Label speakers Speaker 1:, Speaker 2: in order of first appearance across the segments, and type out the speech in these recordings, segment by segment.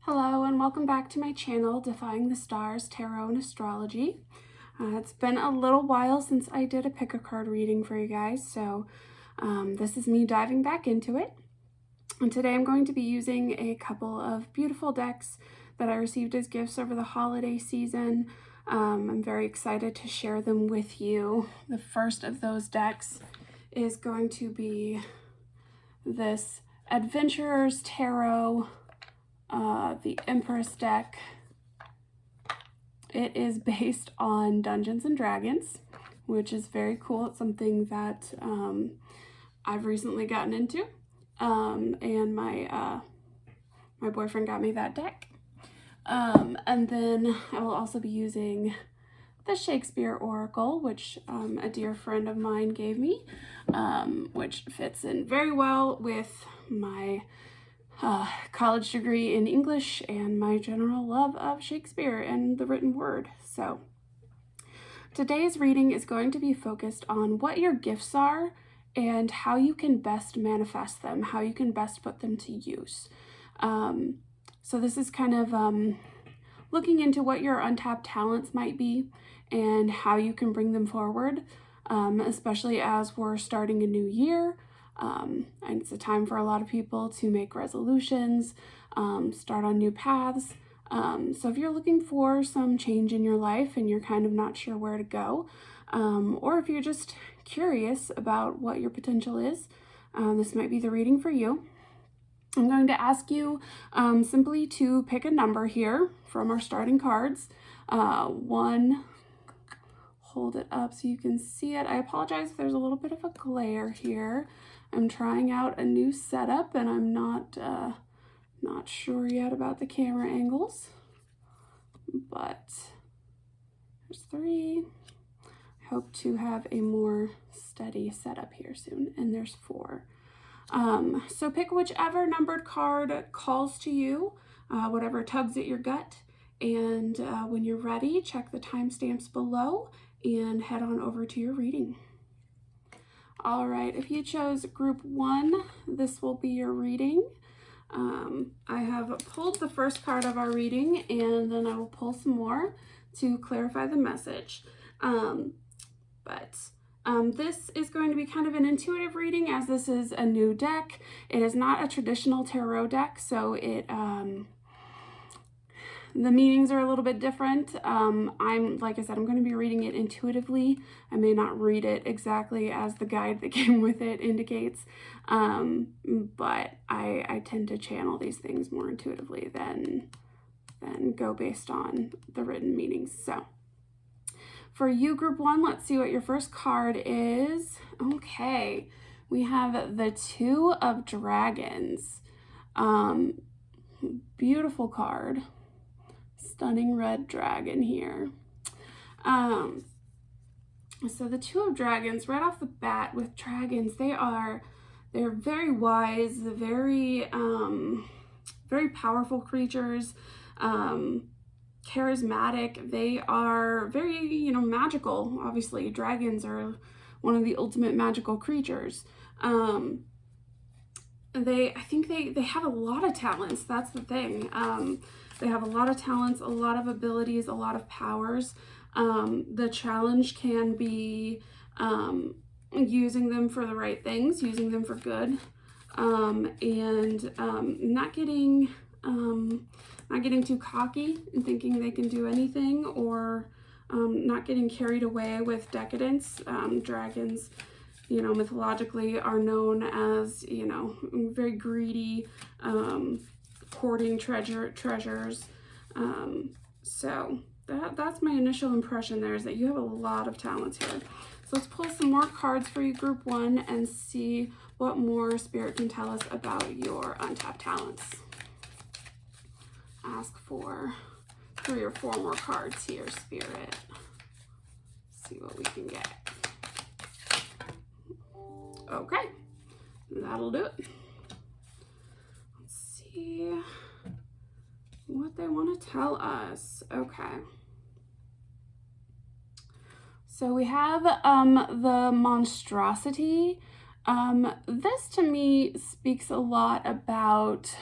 Speaker 1: Hello and welcome back to my channel, Defying the Stars, Tarot and Astrology. It's been a little while since I did a pick-a-card reading for you guys, so this is me diving back into it. And today I'm going to be using a couple of beautiful decks that I received as gifts over the holiday season. I'm very excited to share them with you. The first of those decks is going to be this Adventurer's Tarot, the Empress deck. It is based on Dungeons and Dragons, which is very cool. It's something that I've recently gotten into, and my boyfriend got me that deck. And then I will also be using the Shakespeare Oracle, which a dear friend of mine gave me, which fits in very well with my college degree in English and my general love of Shakespeare and the written word. So today's reading is going to be focused on what your gifts are and how you can best manifest them, how you can best put them to use. So this is kind of looking into what your untapped talents might be and how you can bring them forward, especially as we're starting a new year. And it's a time for a lot of people to make resolutions, start on new paths. So if you're looking for some change in your life and you're kind of not sure where to go, or if you're just curious about what your potential is, this might be the reading for you. I'm going to ask you simply to pick a number here from our starting cards. One, hold it up so you can see it. I apologize if there's a little bit of a glare here. I'm trying out a new setup and I'm not sure yet about the camera angles, but there's 3. I hope to have a more steady setup here soon, and there's 4. So pick whichever numbered card calls to you, whatever tugs at your gut, and when you're ready, check the timestamps below and head on over to your reading. All right, if you chose group 1, this will be your reading. I have pulled the first card of our reading, and then I will pull some more to clarify the message. This is going to be kind of an intuitive reading, as this is a new deck. It is not a traditional tarot deck, so the meanings are a little bit different. Like I said, I'm going to be reading it intuitively. I may not read it exactly as the guide that came with it indicates, but I tend to channel these things more intuitively than go based on the written meanings. So for you, group 1, let's see what your first card is. Okay, we have the 2 of Dragons. Beautiful card. Stunning red dragon here. So the 2 of Dragons, right off the bat with dragons, they're very wise, very powerful creatures, charismatic. They are very, magical. Obviously, dragons are one of the ultimate magical creatures. I think they have a lot of talents. That's the thing. They have a lot of talents, a lot of abilities, a lot of powers. The challenge can be using them for the right things, using them for good, and not getting too cocky and thinking they can do anything, or not getting carried away with decadence. Dragons, mythologically are known as, very greedy, hoarding treasures. So that's my initial impression there, is that you have a lot of talents here. So let's pull some more cards for you, group 1, and see what more Spirit can tell us about your untapped talents. Ask for 3 or 4 more cards here, Spirit. See what we can get. Okay, that'll do it. Let's see what they want to tell us. Okay. So we have the monstrosity. This to me speaks a lot about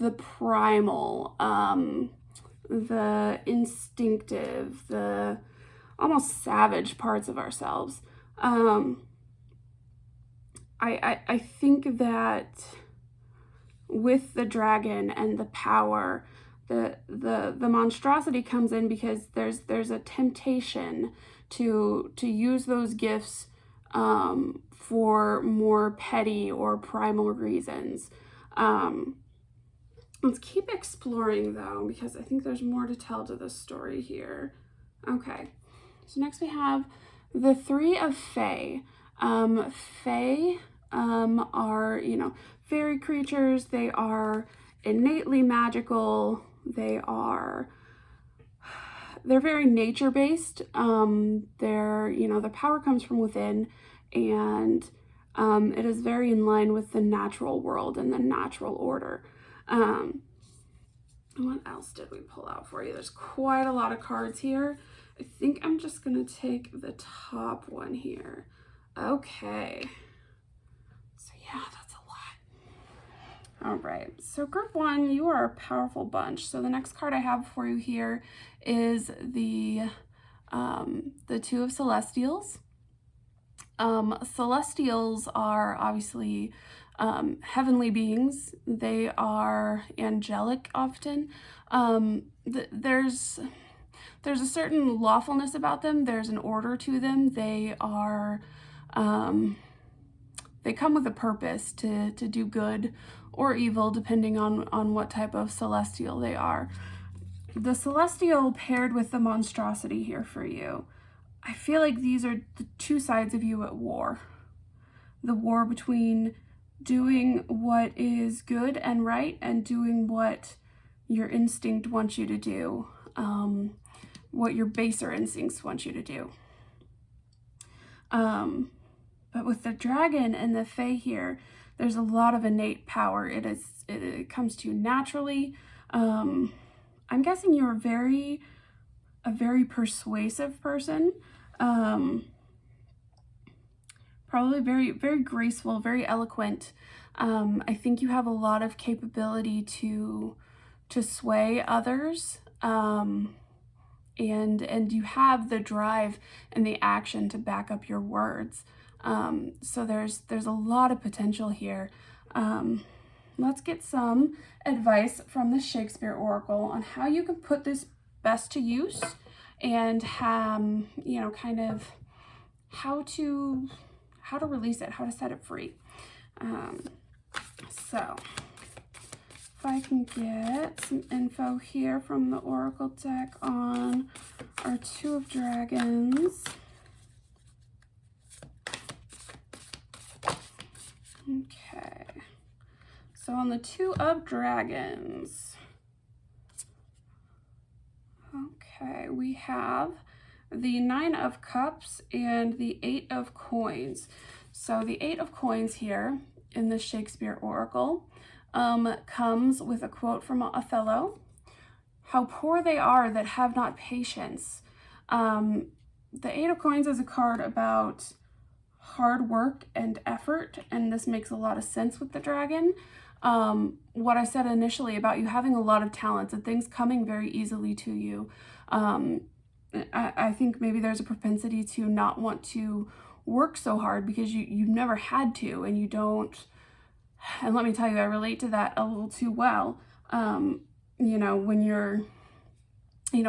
Speaker 1: the primal, the instinctive, the almost savage parts of ourselves. I think that with the dragon and the power, the monstrosity comes in because there's a temptation to use those gifts for more petty or primal reasons. Let's keep exploring though, because I think there's more to tell to this story here. Okay, so next we have the Three of Fae. Fae are, fairy creatures. They are innately magical. They're very nature-based. Their power comes from within, and it is very in line with the natural world and the natural order. What else did we pull out for you? There's quite a lot of cards here. I think I'm just gonna take the top one here. Okay. So yeah, that's a lot. All right, so group one, you are a powerful bunch. So the next card I have for you here is the Two of Celestials. Celestials are obviously heavenly beings. They are angelic often. There's a certain lawfulness about them. There's an order to them. They are, they come with a purpose to do good or evil, depending on what type of celestial they are. The celestial paired with the monstrosity here for you, I feel like these are the two sides of you at war. The war between doing what is good and right and doing what your instinct wants you to do, what your baser instincts want you to do. But with the dragon and the fae here, there's a lot of innate power. It comes to you naturally. I'm guessing you're a very persuasive person. Probably very, very graceful, very eloquent. I think you have a lot of capability to sway others, and you have the drive and the action to back up your words. So there's a lot of potential here. Let's get some advice from the Shakespeare Oracle on how you can put this best to use, and kind of how to release it, how to set it free. So if I can get some info here from the Oracle deck on our Two of Dragons. Okay, so on the Two of Dragons, okay, we have the Nine of Cups and the Eight of Coins. So the Eight of Coins here in the Shakespeare Oracle comes with a quote from Othello: "How poor they are that have not patience." The Eight of Coins is a card about hard work and effort, and this makes a lot of sense with the dragon. What I said initially about you having a lot of talents and things coming very easily to you, I think maybe there's a propensity to not want to work so hard because you've never had to, and you don't. And let me tell you, I relate to that a little too well. When you're,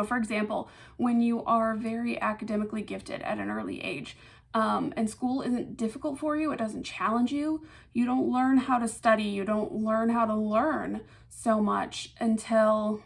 Speaker 1: for example, when you are very academically gifted at an early age, and school isn't difficult for you, it doesn't challenge you, you don't learn how to study, you don't learn how to learn so much until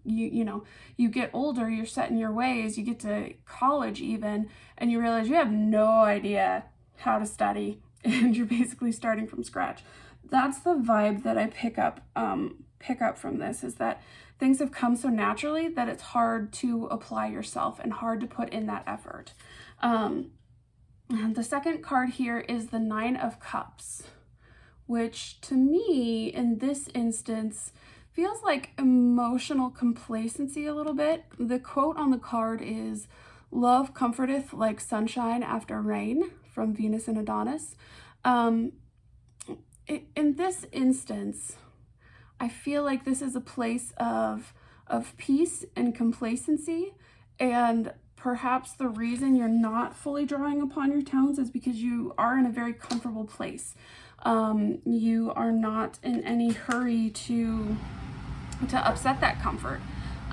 Speaker 1: you get older, you're set in your ways, you get to college even, and you realize you have no idea how to study, and you're basically starting from scratch. That's the vibe that I pick up from this, is that things have come so naturally that it's hard to apply yourself and hard to put in that effort. The second card here is the Nine of Cups, which to me in this instance feels like emotional complacency a little bit. The quote on the card is, "Love comforteth like sunshine after rain," from Venus and Adonis. In this instance, I feel like this is a place of peace and complacency, and perhaps the reason you're not fully drawing upon your talents is because you are in a very comfortable place. You are not in any hurry to upset that comfort,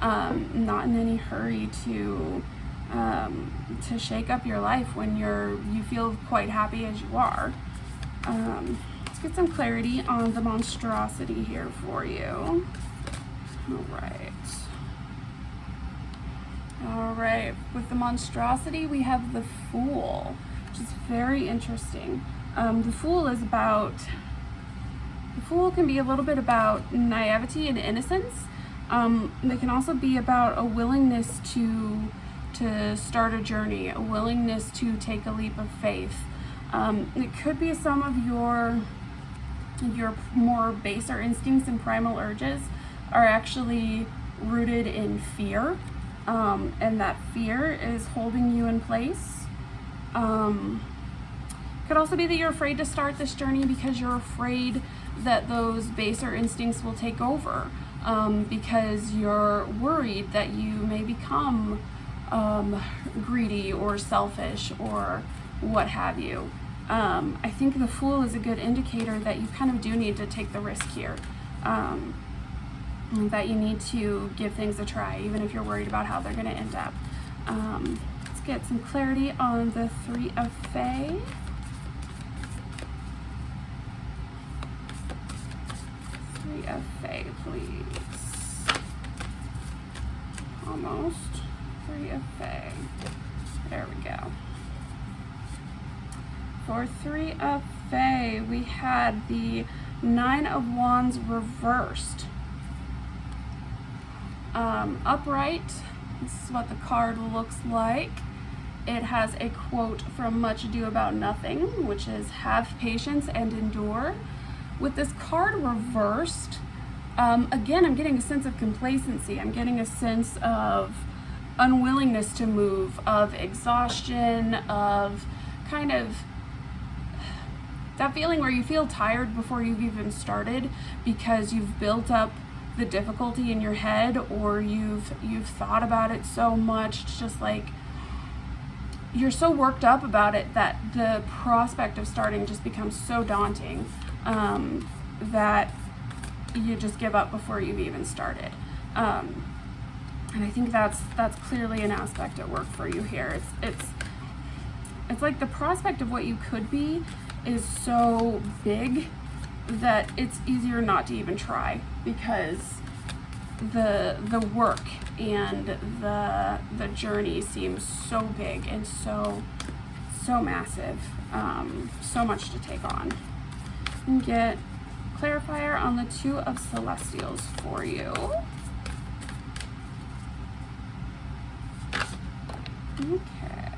Speaker 1: not in any hurry to shake up your life when you feel quite happy as you are. Let's get some clarity on the monstrosity here for you. All right, with the monstrosity, we have the Fool, which is very interesting. The Fool can be a little bit about naivety and innocence. It can also be about a willingness to start a journey, a willingness to take a leap of faith. It could be some of your more baser instincts and primal urges are actually rooted in fear, and that fear is holding you in place. Could also be that you're afraid to start this journey because you're afraid that those baser instincts will take over, because you're worried that you may become greedy or selfish or what have you. I think the Fool is a good indicator that you kind of do need to take the risk here, that you need to give things a try, even if you're worried about how they're going to end up. Let's get some clarity on the Three of Fae. Three of Fae, please. Almost. Three of Fae. There we go. For Three of Fae, we had the Nine of Wands reversed. Upright, this is what the card looks like. It has a quote from Much Ado About Nothing, which is have patience and endure. With this card reversed, again, I'm getting a sense of complacency. I'm getting a sense of unwillingness to move, of exhaustion, of kind of that feeling where you feel tired before you've even started because you've built up the difficulty in your head, or you've thought about it so much. It's just like you're so worked up about it that the prospect of starting just becomes so daunting, that you just give up before you've even started. And I think that's clearly an aspect at work for you here. It's like the prospect of what you could be is so big that it's easier not to even try, because the work and the journey seems so big and so massive, so much to take on. And get clarifier on the Two of Celestials for you. Okay.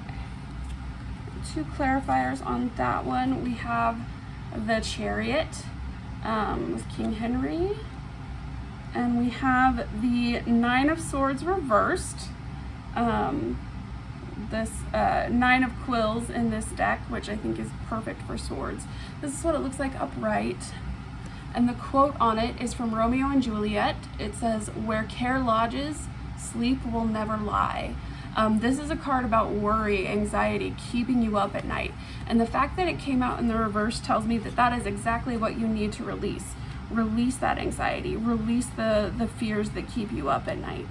Speaker 1: Two clarifiers on that one. We have the Chariot with King Henry, and we have the Nine of Swords reversed. This Nine of Quills in this deck, which I think is perfect for swords. This is what it looks like upright. And the quote on it is from Romeo and Juliet. It says, "Where care lodges, sleep will never lie." This is a card about worry, anxiety, keeping you up at night. And the fact that it came out in the reverse tells me that that is exactly what you need to release. Release that anxiety, release the fears that keep you up at night.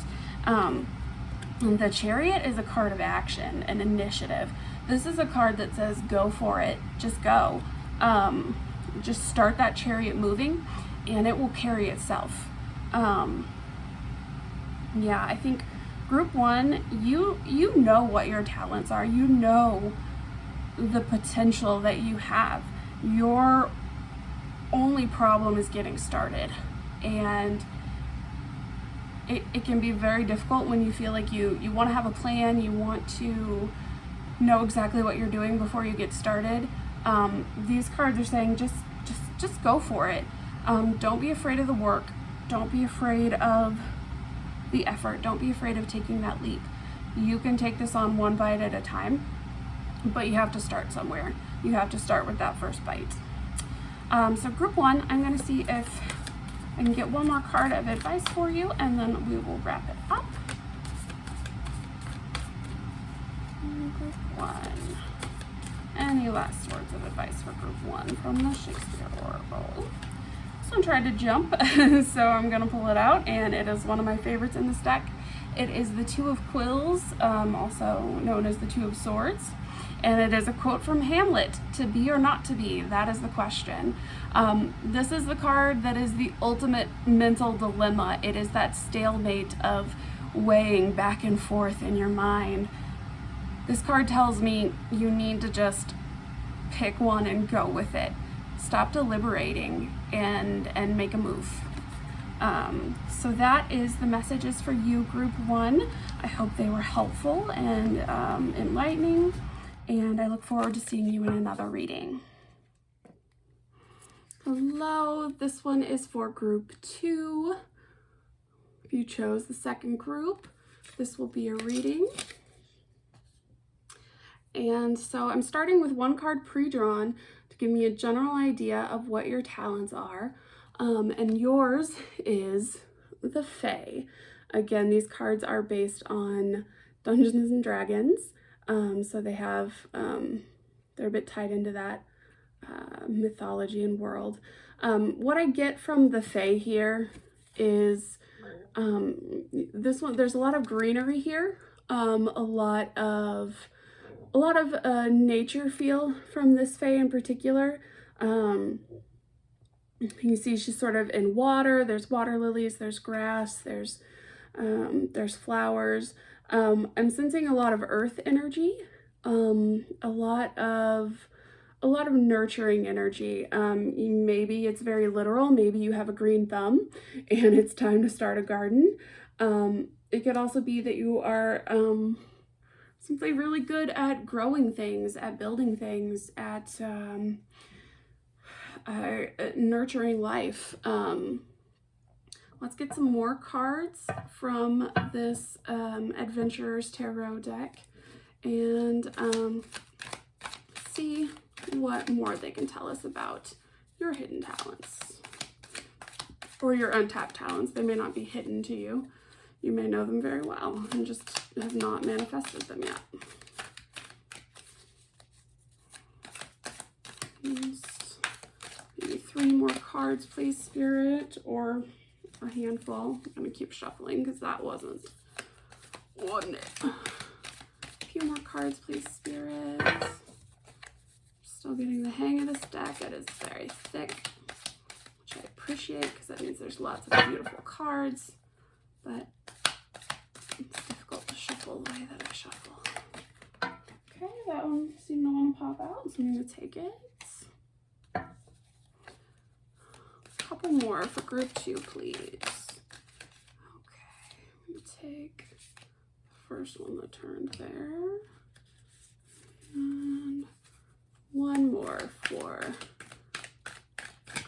Speaker 1: The Chariot is a card of action and initiative. This is a card that says, go for it, just go. Just start that chariot moving and it will carry itself. Yeah, I think Group 1, you know what your talents are. You know the potential that you have. Your only problem is getting started. And it can be very difficult when you feel like you want to have a plan, you want to know exactly what you're doing before you get started. These cards are saying just go for it. Don't be afraid of the work. Don't be afraid of the effort. Don't be afraid of taking that leap. You can take this on one bite at a time, but you have to start somewhere. You have to start with that first bite. So Group 1, I'm going to see if I can get one more card of advice for you, and then we will wrap it up. Group 1. Any last words of advice for Group 1 from the Shakespeare Oracle? This one tried to jump, so I'm going to pull it out, and it is one of my favorites in this deck. It is the Two of Quills, also known as the Two of Swords, and it is a quote from Hamlet: "To be or not to be, that is the question." This is the card that is the ultimate mental dilemma. It is that stalemate of weighing back and forth in your mind. This card tells me you need to just pick one and go with it. Stop deliberating and make a move. So that is the messages for you, Group 1. I hope they were helpful and enlightening, and I look forward to seeing you in another reading. Hello, this one is for Group 2. If you chose the second group, this will be a reading. And so I'm starting with one card pre-drawn to give me a general idea of what your talents are. And yours is the Fae. Again, these cards are based on Dungeons and Dragons. So they have, they're a bit tied into that mythology and world. What I get from the Fae here is this one, there's a lot of greenery here, a lot of nature feel from this Fae in particular. You see she's sort of in water. There's water lilies, there's grass, there's flowers. I'm sensing a lot of earth energy, a lot of nurturing energy. Maybe it's very literal. Maybe you have a green thumb and it's time to start a garden. It could also be that you are simply really good at growing things, at building things, at nurturing life. Let's get some more cards from this Adventurers Tarot deck and see what more they can tell us about your hidden talents or your untapped talents. They may not be hidden to you. You may know them very well and just have not manifested them yet. Maybe 3 more cards, please, Spirit, or a handful. I'm gonna keep shuffling because that wasn't it. A few more cards, please, Spirit. Still getting the hang of this deck. It is very thick, which I appreciate because that means there's lots of beautiful cards, but it's difficult to shuffle the way that I shuffle. Okay, that one seemed to want to pop out, so I'm going to take it. A couple more for Group 2, please. Okay, I'm going to take the first one that turned there. And one more for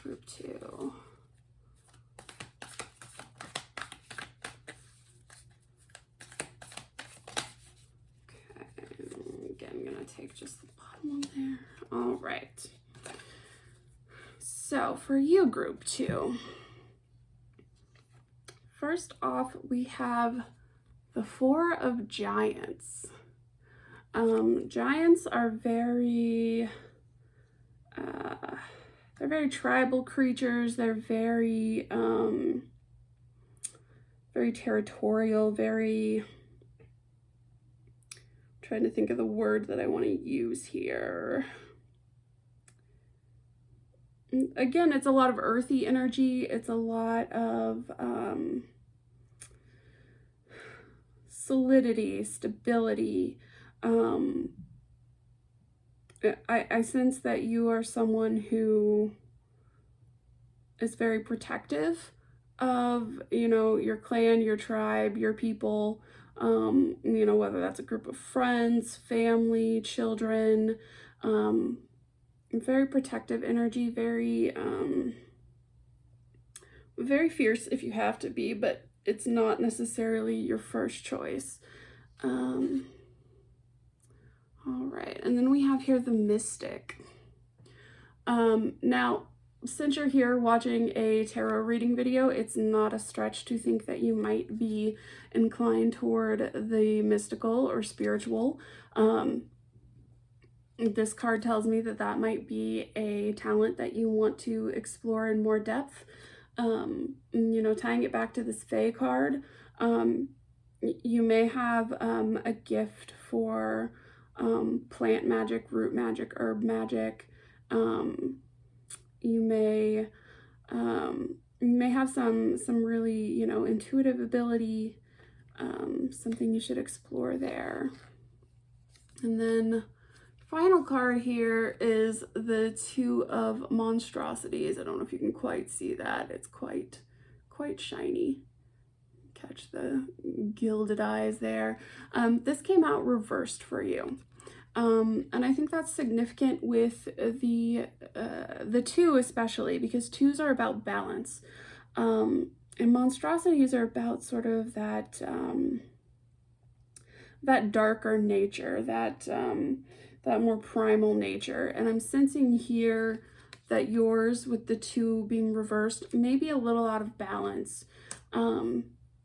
Speaker 1: Group 2. I'm gonna take just the bottom one there. All right. So for you, Group 2, first off, we have the 4 of Giants. Giants are very tribal creatures. They're very territorial, very, trying to think of the word that I want to use here. Again, it's a lot of earthy energy. It's a lot of solidity, stability. I sense that you are someone who is very protective of, your clan, your tribe, your people. Whether that's a group of friends, family, children, very protective energy, very fierce if you have to be, but it's not necessarily your first choice. All right, and then we have here the Mystic. Now, since you're here watching a tarot reading video, it's not a stretch to think that you might be inclined toward the mystical or spiritual. This card tells me that that might be a talent that you want to explore in more depth. You know, tying it back to this Fae card, you may have a gift for plant magic, root magic, herb magic. You may have some really, you know, intuitive ability, something you should explore there. And then final card here is the Two of Monstrosities. I don't know if you can quite see that. It's quite shiny. Catch the gilded eyes there. This came out reversed for you. And I think that's significant with the two, especially because twos are about balance. And monstrosities are about sort of that darker nature, that more primal nature. And I'm sensing here that yours, with the two being reversed, may be a little out of balance.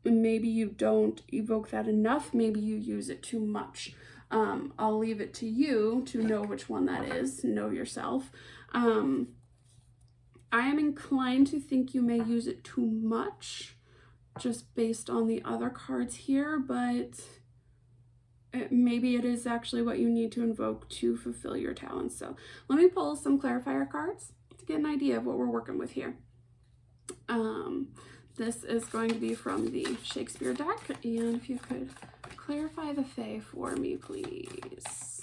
Speaker 1: Maybe you don't evoke that enough. Maybe you use it too much. I'll leave it to you to know which one that is. Know yourself. I am inclined to think you may use it too much, just based on the other cards here, but maybe it is actually what you need to invoke to fulfill your talents. So let me pull some clarifier cards to get an idea of what we're working with here. This is going to be from the Shakespeare deck, and if you could clarify the Fae for me, please.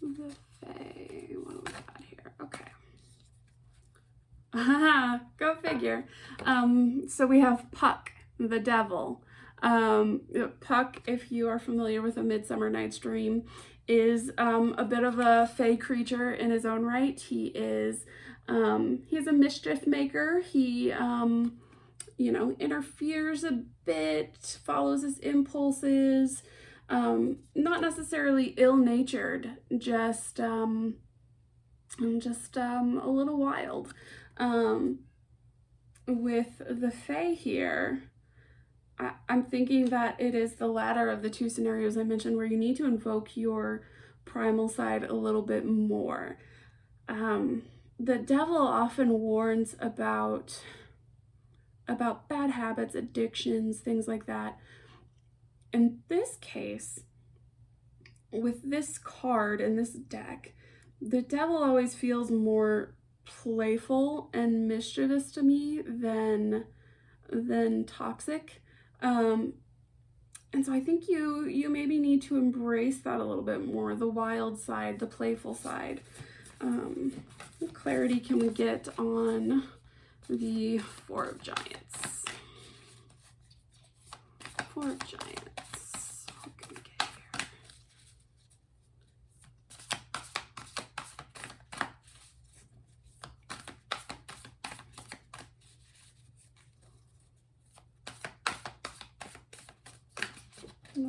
Speaker 1: The Fae, what do we got here? Okay. Go figure. So we have Puck, the devil. Puck, if you are familiar with A Midsummer Night's Dream, is a bit of a Fae creature in his own right. He is he's a mischief maker. He you know, interferes a bit, follows his impulses, not necessarily ill-natured, just a little wild. With the Fae here, I'm thinking that it is the latter of the two scenarios I mentioned, where you need to invoke your primal side a little bit more. The devil often warns about bad habits, addictions, things like that. In this case, with this card in this deck, the devil always feels more playful and mischievous to me than toxic. And so I think you maybe need to embrace that a little bit more, the wild side, the playful side. What clarity can we get on the Four of Giants? Four of Giants. What can we get here?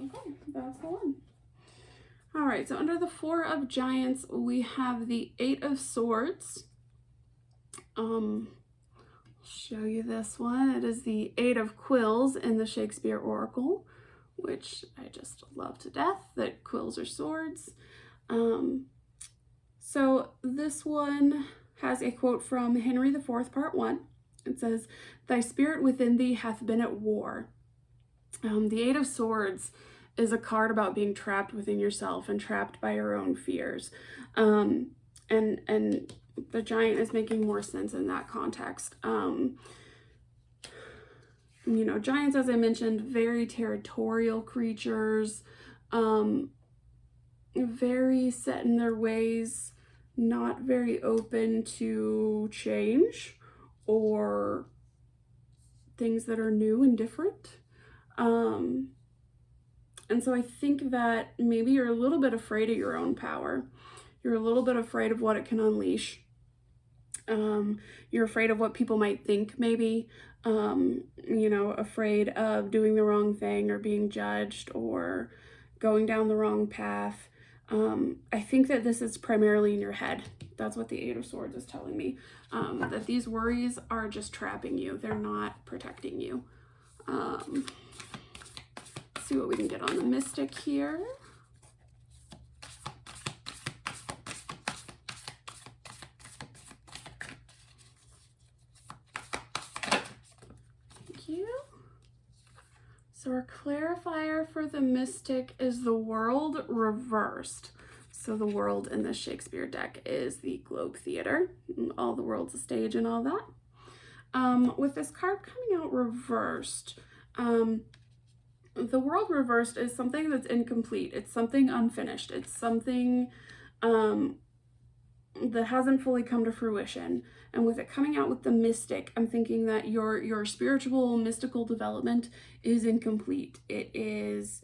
Speaker 1: Okay, that's the one. All right, so under the Four of Giants, we have the Eight of Swords. Show you this one. It is the Eight of Quills in the Shakespeare Oracle, which I just love to death, that quills are swords. So this one has a quote from Henry IV, Part 1. It says, "Thy spirit within thee hath been at war." The Eight of Swords is a card about being trapped within yourself and trapped by your own fears. And the giant is making more sense in that context. You know, giants, as I mentioned, very territorial creatures, very set in their ways, not very open to change or things that are new and different. And so I think that maybe you're a little bit afraid of your own power. You're a little bit afraid of what it can unleash. You're afraid of what people might think, maybe, you know, afraid of doing the wrong thing or being judged or going down the wrong path. I think that this is primarily in your head. That's what the Eight of Swords is telling me. That these worries are just trapping you. They're not protecting you. Let's see what we can get on the Mystic here. Thank you. So our clarifier for the Mystic is the World reversed. So the world in the Shakespeare deck is the Globe Theater. All the world's a stage and all that. With this card coming out reversed, the world reversed is something that's incomplete. It's something unfinished. It's something that hasn't fully come to fruition. And with it coming out with the Mystic, I'm thinking that your spiritual, mystical development is incomplete. It is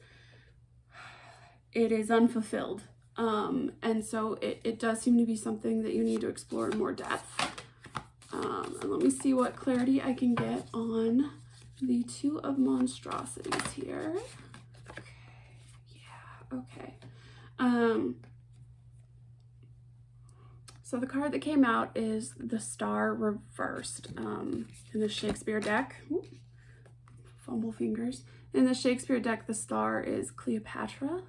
Speaker 1: unfulfilled. And so it does seem to be something that you need to explore in more depth. And let me see what clarity I can get on the Two of Monstrosities here. Okay, yeah, okay. So the card that came out is the Star reversed in the Shakespeare deck. Ooh, fumble fingers. In the Shakespeare deck, the Star is Cleopatra,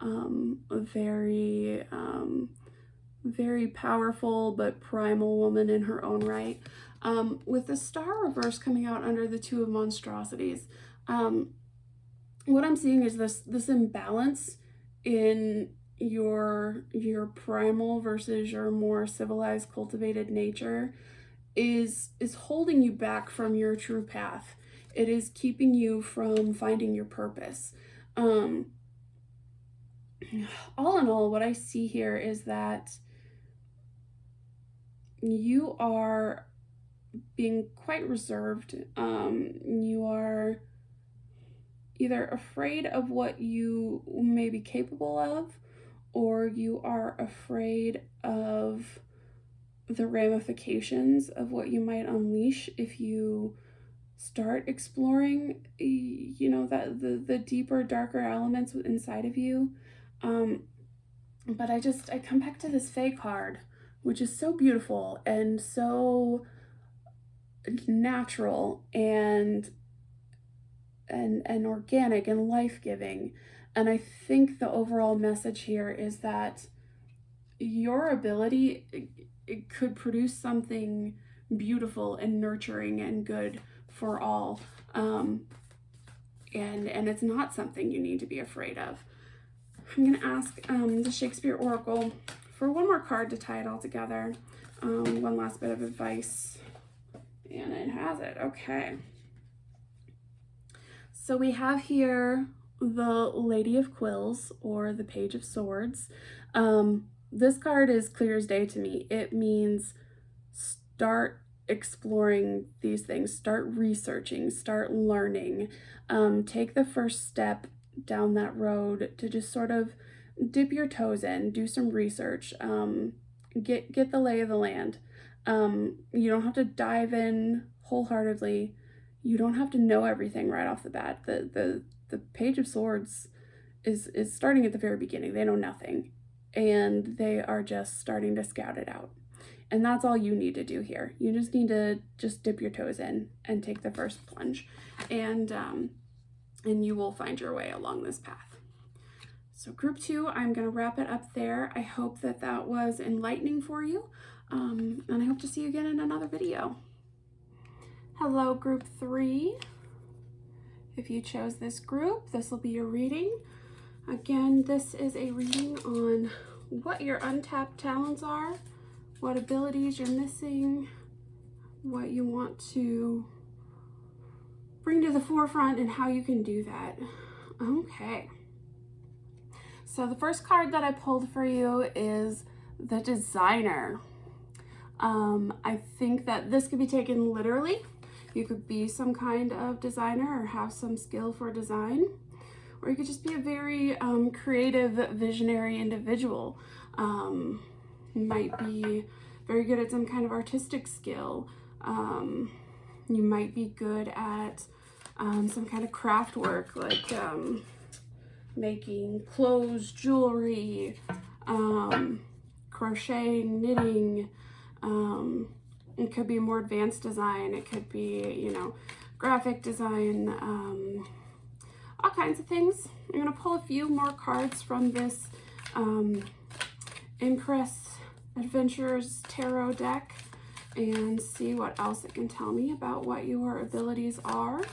Speaker 1: a very powerful but primal woman in her own right. With the Star reverse coming out under the Two of Monstrosities, what I'm seeing is this imbalance in your primal versus your more civilized, cultivated nature is holding you back from your true path. It is keeping you from finding your purpose. All in all, what I see here is that you are being quite reserved. You are either afraid of what you may be capable of, or you are afraid of the ramifications of what you might unleash if you start exploring, you know, that the deeper, darker elements inside of you. But I come back to this Fae card, which is so beautiful and so natural and organic and life-giving. And I think the overall message here is that your ability, it could produce something beautiful and nurturing and good for all. And it's not something you need to be afraid of. I'm going to ask the Shakespeare Oracle for one more card to tie it all together. One last bit of advice. And it has it. Okay. So we have here the Lady of Quills, or the Page of Swords. This card is clear as day to me. It means start exploring these things, start researching, start learning. Take the first step down that road to just sort of dip your toes in, do some research, get the lay of the land. You don't have to dive in wholeheartedly. You don't have to know everything right off the bat. The Page of Swords is starting at the very beginning. They know nothing, and they are just starting to scout it out. And that's all you need to do here. You just need to dip your toes in and take the first plunge, and you will find your way along this path. So group 2, I'm going to wrap it up there. I hope that was enlightening for you, and I hope to see you again in another video. Hello, group 3. If you chose this group, this will be your reading. Again, this is a reading on what your untapped talents are, what abilities you're missing, what you want to bring to the forefront, and how you can do that. Okay. So the first card that I pulled for you is the Designer. I think that this could be taken literally. You could be some kind of designer or have some skill for design, or you could just be a very creative, visionary individual. You might be very good at some kind of artistic skill. You might be good at some kind of craft work, like making clothes, jewelry, crocheting, knitting. It could be more advanced design. It could be, you know, graphic design, all kinds of things. I'm going to pull a few more cards from this Impress Adventures Tarot deck and see what else it can tell me about what your abilities are.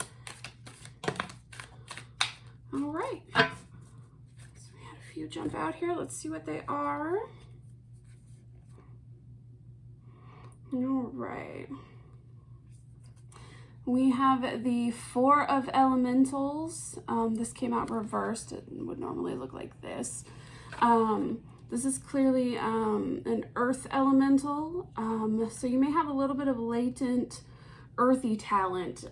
Speaker 1: All right. So we had a few jump out here. Let's see what they are. All right. We have the Four of Elementals. This came out reversed. It would normally look like this. This is clearly an earth elemental. So you may have a little bit of latent earthy talent.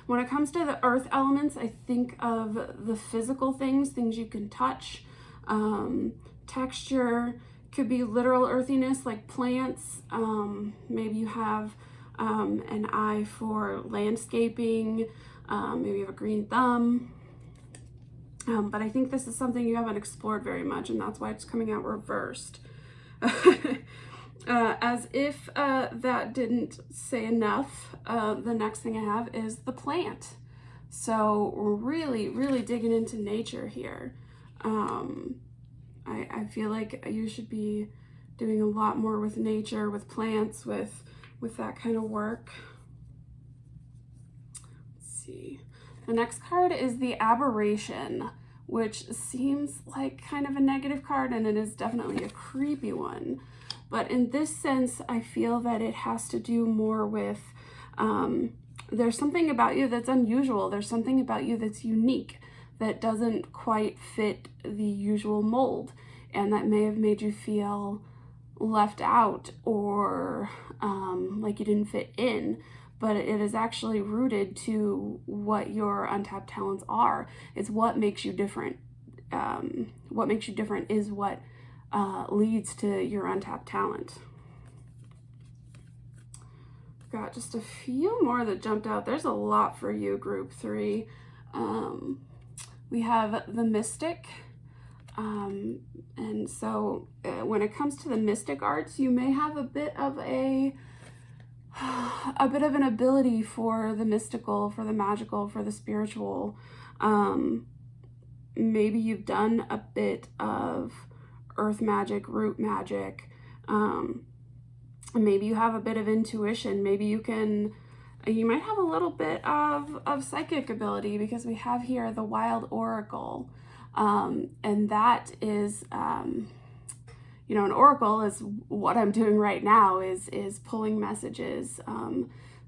Speaker 1: When it comes to the earth elements, I think of the physical things you can touch, texture, could be literal earthiness like plants. Maybe you have an eye for landscaping, maybe you have a green thumb. But I think this is something you haven't explored very much, and that's why it's coming out reversed. As if that didn't say enough, the next thing I have is the plant. So we're really digging into nature here. I feel like you should be doing a lot more with nature, with plants, with that kind of work. Let's see. The next card is the Aberration, which seems like kind of a negative card, and it is definitely a creepy one. But in this sense, I feel that it has to do more with, there's something about you that's unusual. There's something about you that's unique, that doesn't quite fit the usual mold, and that may have made you feel left out or like you didn't fit in. But it is actually rooted to what your untapped talents are. It's what makes you different. What makes you different is what leads to your untapped talent. Got just a few more that jumped out. There's a lot for you, group 3. We have the Mystic. And so when it comes to the mystic arts, you may have a bit of an ability for the mystical, for the magical, for the spiritual. Maybe you've done a bit of earth magic, root magic. Maybe you have a bit of intuition. Maybe you might have a little bit of psychic ability, because we have here the Wild Oracle. And that is, you know, an oracle is what I'm doing right now, is pulling messages,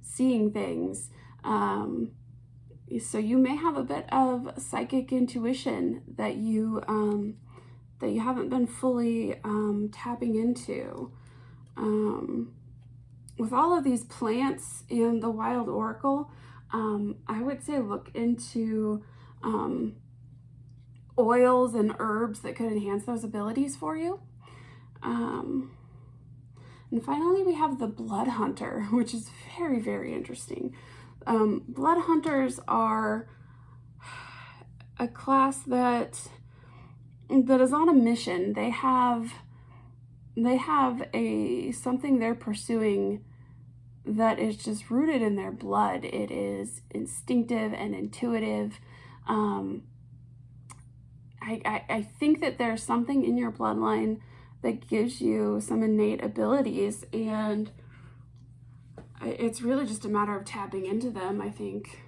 Speaker 1: seeing things. So you may have a bit of psychic intuition that you haven't been fully tapping into. With all of these plants and the Wild Oracle, I would say look into oils and herbs that could enhance those abilities for you. And finally, we have the Blood Hunter, which is very interesting. Blood Hunters are a class that is on a mission. They have something they're pursuing that is just rooted in their blood. It is instinctive and intuitive. I think that there's something in your bloodline that gives you some innate abilities, and it's really just a matter of tapping into them, I think.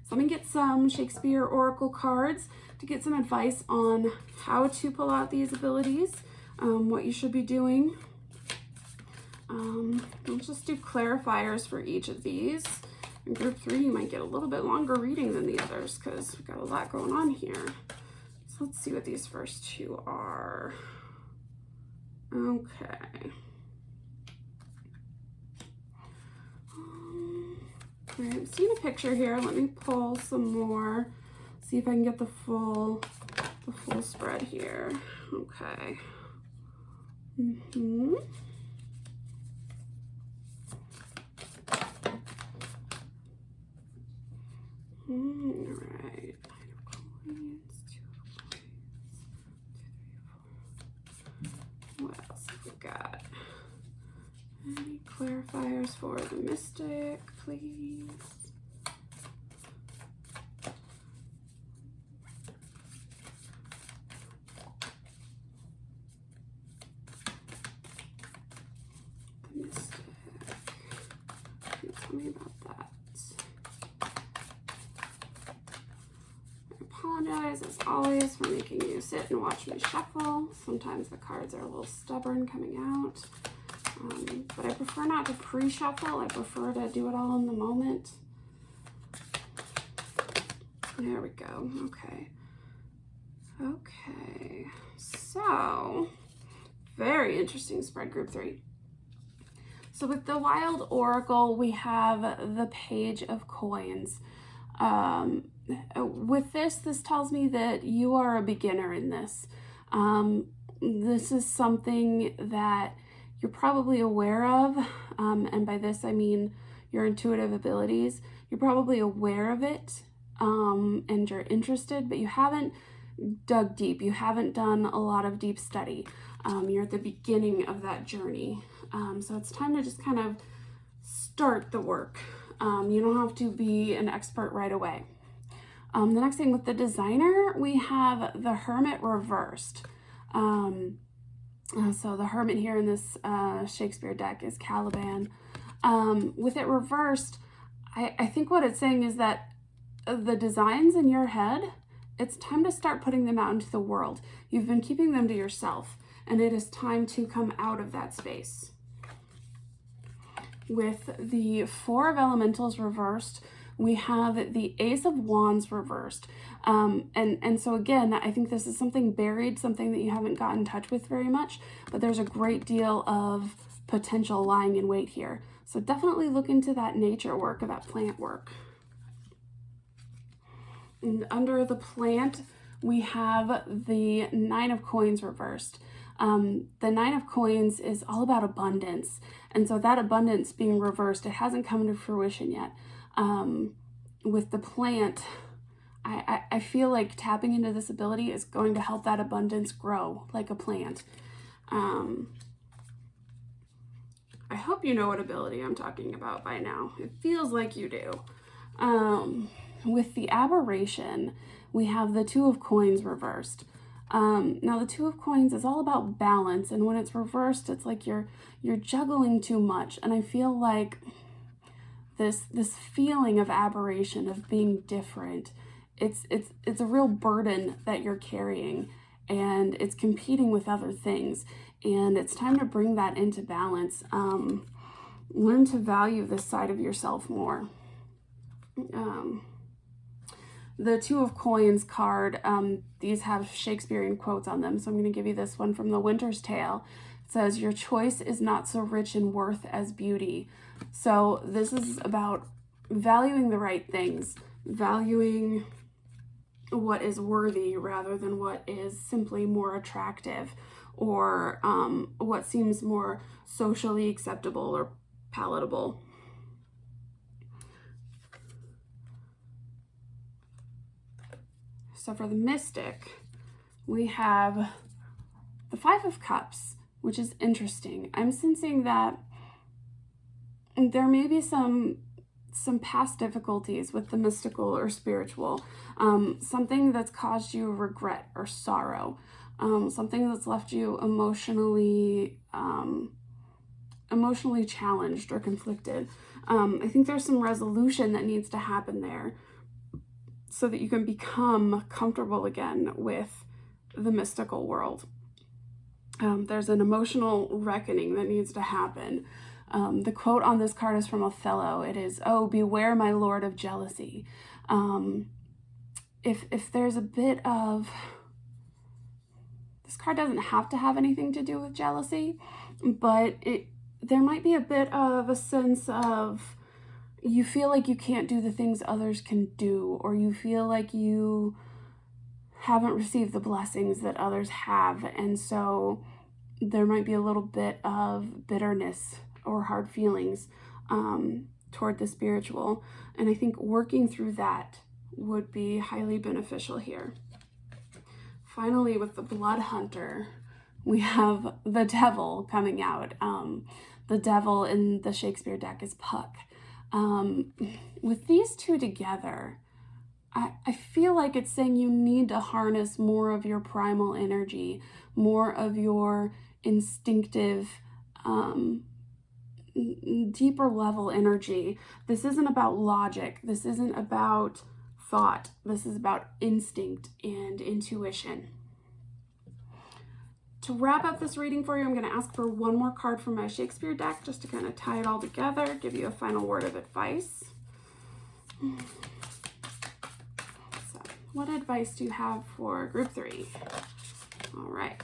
Speaker 1: So let me get some Shakespeare Oracle cards to get some advice on how to pull out these abilities, what you should be doing. Let's just do clarifiers for each of these. In group 3, you might get a little bit longer reading than the others because we've got a lot going on here. So let's see what these first 2 are. Okay. Right, I'm seeing a picture here. Let me pull some more. See if I can get the full spread here. Okay. All right. got any clarifiers for the Mystic, please? The Mystic. Tell me about that. I apologize, as always, for making you sit and watch me shuffle. Sometimes the cards are a little stubborn coming out. But I prefer not to pre-shuffle. I prefer to do it all in the moment. There we go. Okay. Okay. So, very interesting spread, group 3. So with the Wild Oracle, we have the Page of Coins. With this tells me that you are a beginner in this. This is something that you're probably aware of, and by this I mean your intuitive abilities. You're probably aware of it, and you're interested, but you haven't dug deep. You haven't done a lot of deep study. You're at the beginning of that journey. So it's time to just kind of start the work. You don't have to be an expert right away. The next thing with the designer, we have the Hermit reversed. So the Hermit here in this Shakespeare deck is Caliban. With it reversed, I think what it's saying is that the designs in your head, it's time to start putting them out into the world. You've been keeping them to yourself, and it is time to come out of that space. With the Four of Elementals reversed, we have the Ace of Wands reversed. And so again, I think this is something buried, something that you haven't gotten in touch with very much, but there's a great deal of potential lying in wait here. So definitely look into that nature work or that plant work. And under the plant, we have the Nine of Coins reversed. The Nine of Coins is all about abundance. And so that abundance being reversed, it hasn't come to fruition yet. With the plant, I feel like tapping into this ability is going to help that abundance grow like a plant. I hope you know what ability I'm talking about by now. It feels like you do. With the Aberration, we have the Two of Coins reversed. Now the Two of Coins is all about balance, and when it's reversed, it's like you're juggling too much. And I feel like this feeling of aberration, of being different, it's a real burden that you're carrying, and it's competing with other things. And it's time to bring that into balance. Learn to value this side of yourself more. The Two of Coins card, these have Shakespearean quotes on them, so I'm going to give you this one from The Winter's Tale. It says, "Your choice is not so rich in worth as beauty." So this is about valuing the right things, valuing what is worthy rather than what is simply more attractive, or what seems more socially acceptable or palatable. So for the Mystic, we have the Five of Cups, which is interesting. I'm sensing that there may be some past difficulties with the mystical or spiritual, something that's caused you regret or sorrow, something that's left you emotionally challenged or conflicted. I think there's some resolution that needs to happen there, so that you can become comfortable again with the mystical world. There's an emotional reckoning that needs to happen. The quote on this card is from Othello. It is, "Oh, beware, my lord, of jealousy." If there's a bit of... This card doesn't have to have anything to do with jealousy, but there might be a bit of a sense of you feel like you can't do the things others can do, or you feel like you haven't received the blessings that others have, and so there might be a little bit of bitterness or hard feelings toward the spiritual, and I think working through that would be highly beneficial here. Finally, with the Blood Hunter, we have the devil coming out. The devil in the Shakespeare deck is Puck. With these two together, I feel like it's saying you need to harness more of your primal energy, more of your instinctive, deeper level energy. This isn't about logic. This isn't about thought. This is about instinct and intuition. To wrap up this reading for you, I'm going to ask for one more card from my Shakespeare deck just to kind of tie it all together, give you a final word of advice. So, what advice do you have for group 3? All right.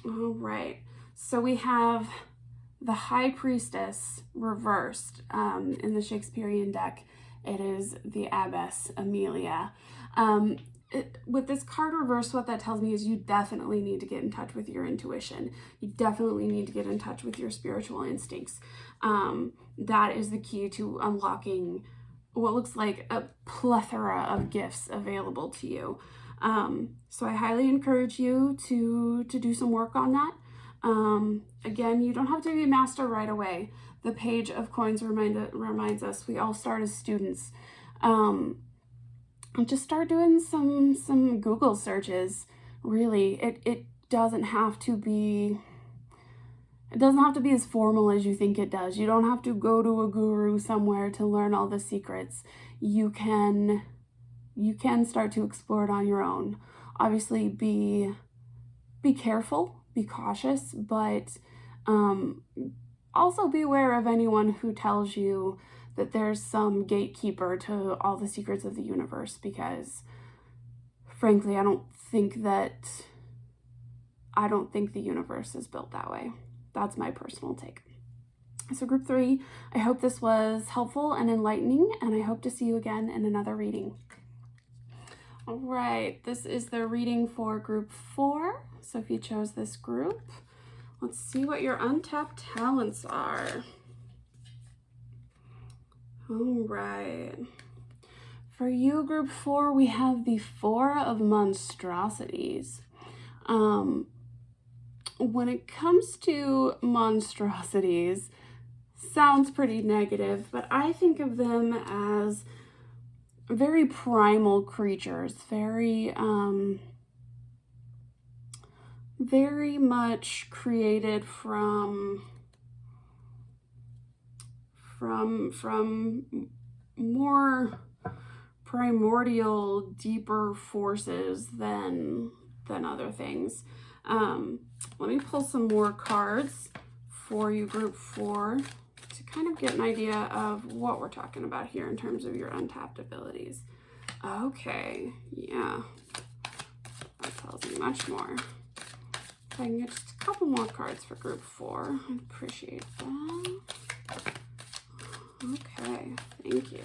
Speaker 1: All right. So we have the High Priestess reversed in the Shakespearean deck. It is the Abbess Amelia. With this card reversed, what that tells me is you definitely need to get in touch with your intuition. You definitely need to get in touch with your spiritual instincts. That is the key to unlocking what looks like a plethora of gifts available to you. So I highly encourage you to do some work on that. Again, you don't have to be a master right away. The Page of Coins reminds us we all start as students. Just start doing some Google searches. Really, it doesn't have to be as formal as you think it does. You don't have to go to a guru somewhere to learn all the secrets. You can start to explore it on your own. Obviously, be careful, be cautious, but also beware of anyone who tells you that there's some gatekeeper to all the secrets of the universe, because frankly, I don't think the universe is built that way. That's my personal take. So group 3, I hope this was helpful and enlightening, and I hope to see you again in another reading. All right, this is the reading for group 4. So if you chose this group, let's see what your untapped talents are. All right. For you, group 4, we have the 4 of monstrosities. When it comes to monstrosities, sounds pretty negative, but I think of them as very primal creatures, very much created from more primordial, deeper forces than other things. Let me pull some more cards for you, group 4, to kind of get an idea of what we're talking about here in terms of your untapped abilities. Okay, yeah, that tells me much more. If I can get just a couple more cards for group 4, I appreciate that. Okay, thank you.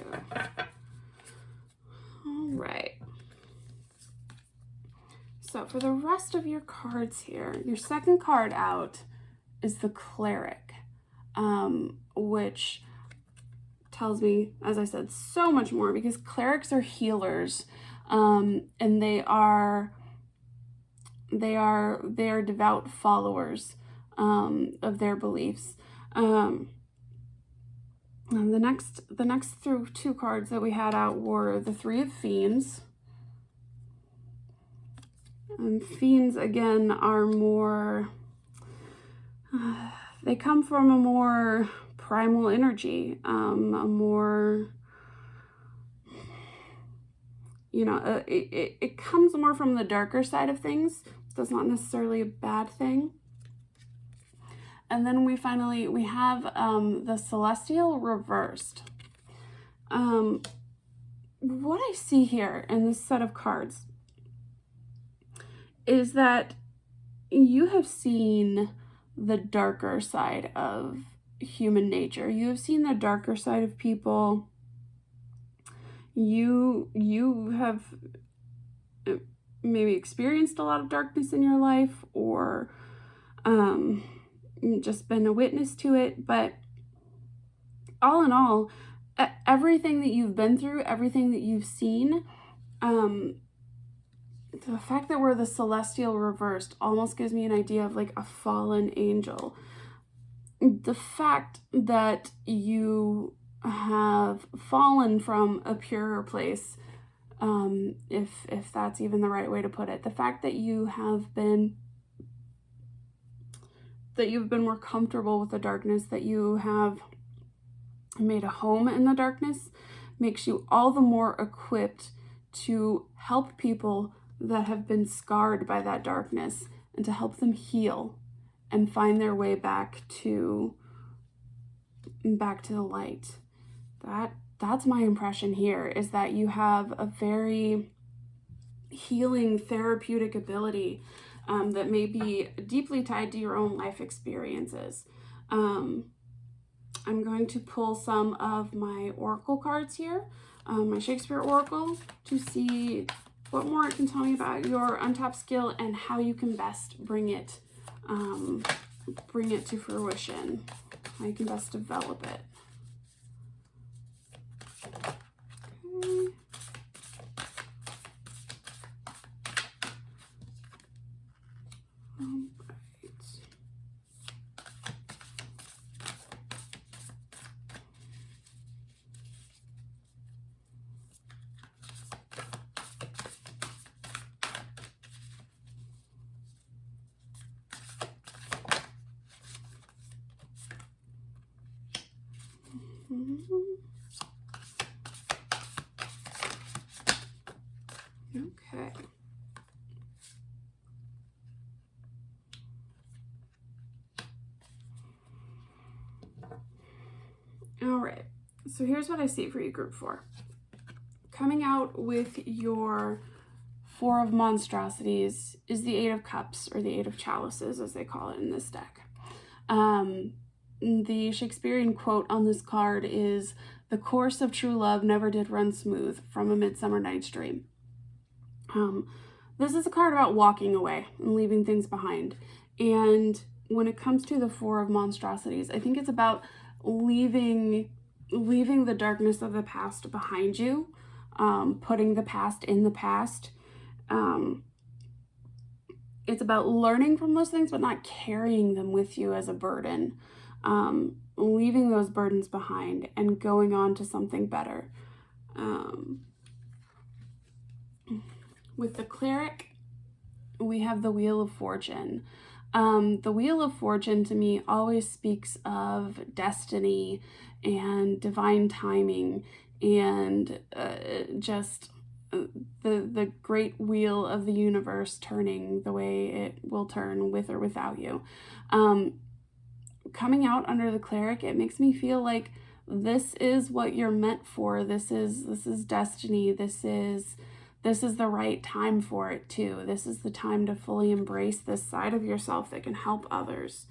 Speaker 1: All right. So for the rest of your cards here, your second card out is the Cleric, which tells me, as I said, so much more, because clerics are healers, and they are devout followers of their beliefs. And the next two cards that we had out were the 3 of Fiends. And Fiends, again, are more, they come from a more primal energy, a more, it comes more from the darker side of things. That's not necessarily a bad thing. And then we have the Celestial reversed. What I see here in this set of cards is that you have seen the darker side of human nature. You have seen the darker side of people. You have maybe experienced a lot of darkness in your life, or just been a witness to it. But all in all, everything that you've been through, everything that you've seen, the fact that we're the celestial reversed almost gives me an idea of like a fallen angel. The fact that you have fallen from a purer place, if that's even the right way to put it, the fact that you've been more comfortable with the darkness, that you have made a home in the darkness, makes you all the more equipped to help people that have been scarred by that darkness and to help them heal and find their way back to the light. That's my impression here, is that you have a very healing, therapeutic ability that may be deeply tied to your own life experiences. I'm going to pull some of my oracle cards here, my Shakespeare Oracle, to see what more it can tell me about your untapped skill and how you can best bring it to fruition, how you can best develop it. Okay. Okay. All right. So here's what I see for you, group 4. Coming out with your 4 of monstrosities is the 8 of cups, or the 8 of chalices, as they call it in this deck. The Shakespearean quote on this card is, "The course of true love never did run smooth," from A Midsummer Night's Dream. This is a card about walking away and leaving things behind. And when it comes to the 4 of monstrosities, I think it's about leaving the darkness of the past behind you, putting the past in the past. It's about learning from those things, but not carrying them with you as a burden. Leaving those burdens behind and going on to something better. With the cleric, we have the Wheel of Fortune. The Wheel of Fortune to me always speaks of destiny and divine timing and just the great wheel of the universe turning the way it will turn with or without you. Coming out under the cleric, it makes me feel like this is what you're meant for. This is destiny. This is the right time for it too. This is the time to fully embrace this side of yourself that can help others.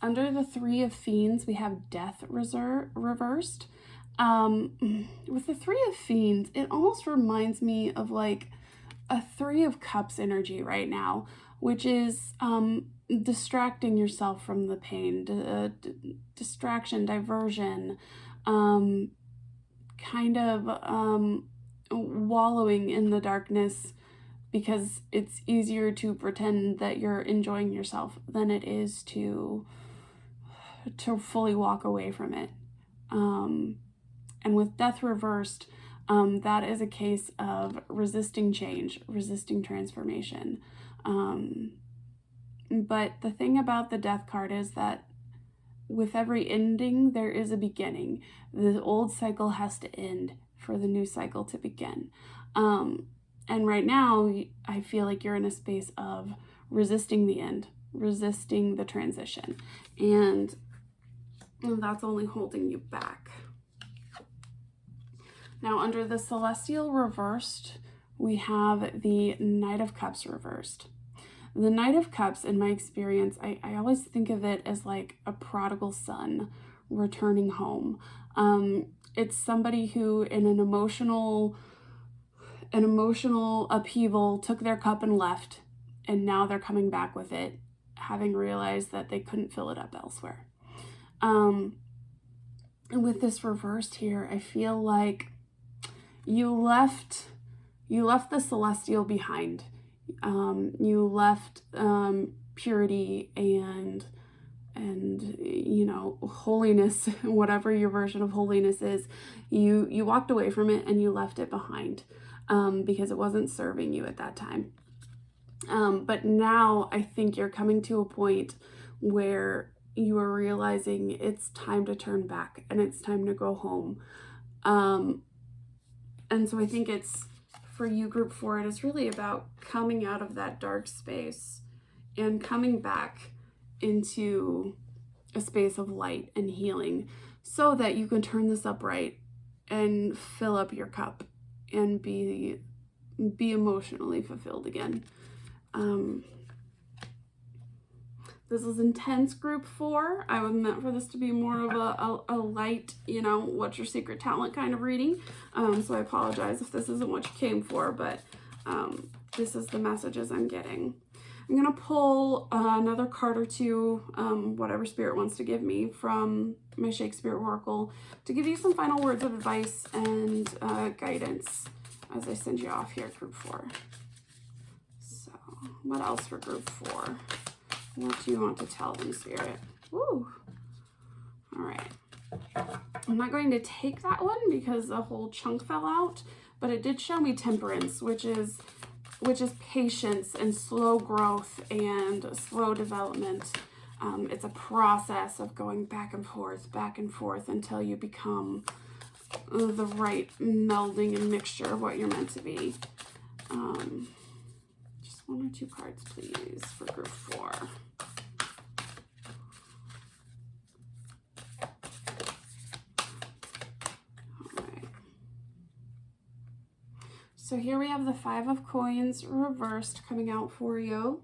Speaker 1: Under the 3 of Fiends, we have Death reversed. With the 3 of Fiends, it almost reminds me of like a 3 of Cups energy right now, which is distracting yourself from the pain, distraction, diversion, kind of wallowing in the darkness, because it's easier to pretend that you're enjoying yourself than it is to fully walk away from it. And with Death reversed, that is a case of resisting change, resisting transformation. But the thing about the Death card is that with every ending, there is a beginning. The old cycle has to end for the new cycle to begin. And right now, I feel like you're in a space of resisting the end, resisting the transition. And that's only holding you back. Now, under the Celestial reversed, we have the Knight of Cups reversed. The Knight of Cups, in my experience, I always think of it as like a prodigal son returning home. It's somebody who, in an emotional upheaval, took their cup and left, and now they're coming back with it, having realized that they couldn't fill it up elsewhere. And with this reversed here, I feel like you left the celestial behind. You left purity and you know, holiness, whatever your version of holiness is. You walked away from it and you left it behind because it wasn't serving you at that time. But now I think you're coming to a point where you are realizing it's time to turn back and it's time to go home. And so I think it's, for you, group 4, it is really about coming out of that dark space and coming back into a space of light and healing so that you can turn this upright and fill up your cup and be emotionally fulfilled again. This is intense, group 4. I was meant for this to be more of a light, you know, what's your secret talent kind of reading. So I apologize if this isn't what you came for, but this is the messages I'm getting. I'm going to pull another card or two, whatever Spirit wants to give me from my Shakespeare Oracle, to give you some final words of advice and guidance as I send you off here, group 4. So what else for group 4? What do you want to tell them, Spirit? Woo! All right. I'm not going to take that one because the whole chunk fell out, but it did show me temperance, which is patience and slow growth and slow development. It's a process of going back and forth until you become the right melding and mixture of what you're meant to be. Just 1 or 2 cards, please, for group 4. So here we have the 5 of Coins reversed coming out for you.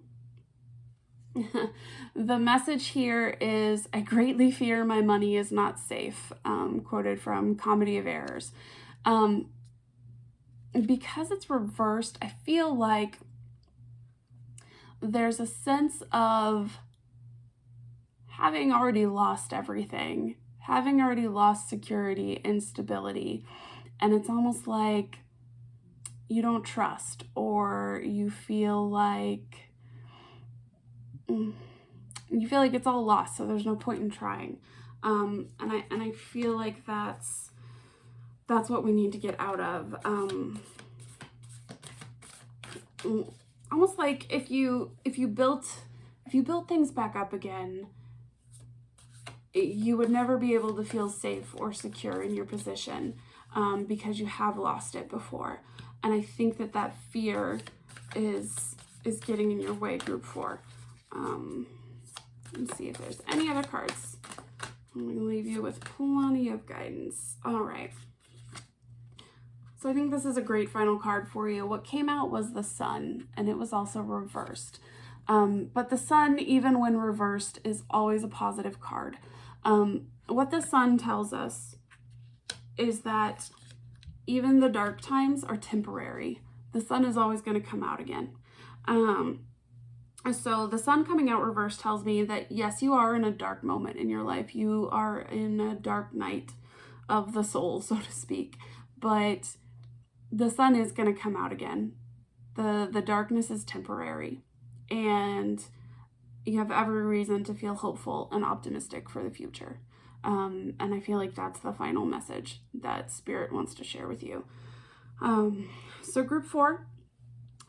Speaker 1: The message here is, I greatly fear my money is not safe, quoted from Comedy of Errors. Because it's reversed, I feel like there's a sense of having already lost everything, having already lost security and stability, and it's almost like you don't trust, or you feel like it's all lost, so there's no point in trying. And I feel like that's what we need to get out of. Almost like if you built things back up again, you would never be able to feel safe or secure in your position because you have lost it before. And I think that fear is getting in your way, group 4. Let's see if there's any other cards. I'm going to leave you with plenty of guidance. All right. So I think this is a great final card for you. What came out was the Sun, and it was also reversed. But the Sun, even when reversed, is always a positive card. What the Sun tells us is that even the dark times are temporary. The sun is always going to come out again. So the Sun coming out reversed tells me that, yes, you are in a dark moment in your life. You are in a dark night of the soul, so to speak. But the sun is going to come out again. The darkness is temporary. And you have every reason to feel hopeful and optimistic for the future. And I feel like that's the final message that Spirit wants to share with you. So group 4,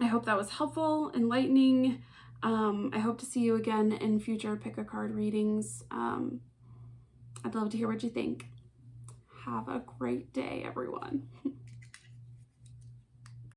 Speaker 1: I hope that was helpful, enlightening. I hope to see you again in future Pick a Card readings. I'd love to hear what you think. Have a great day, everyone.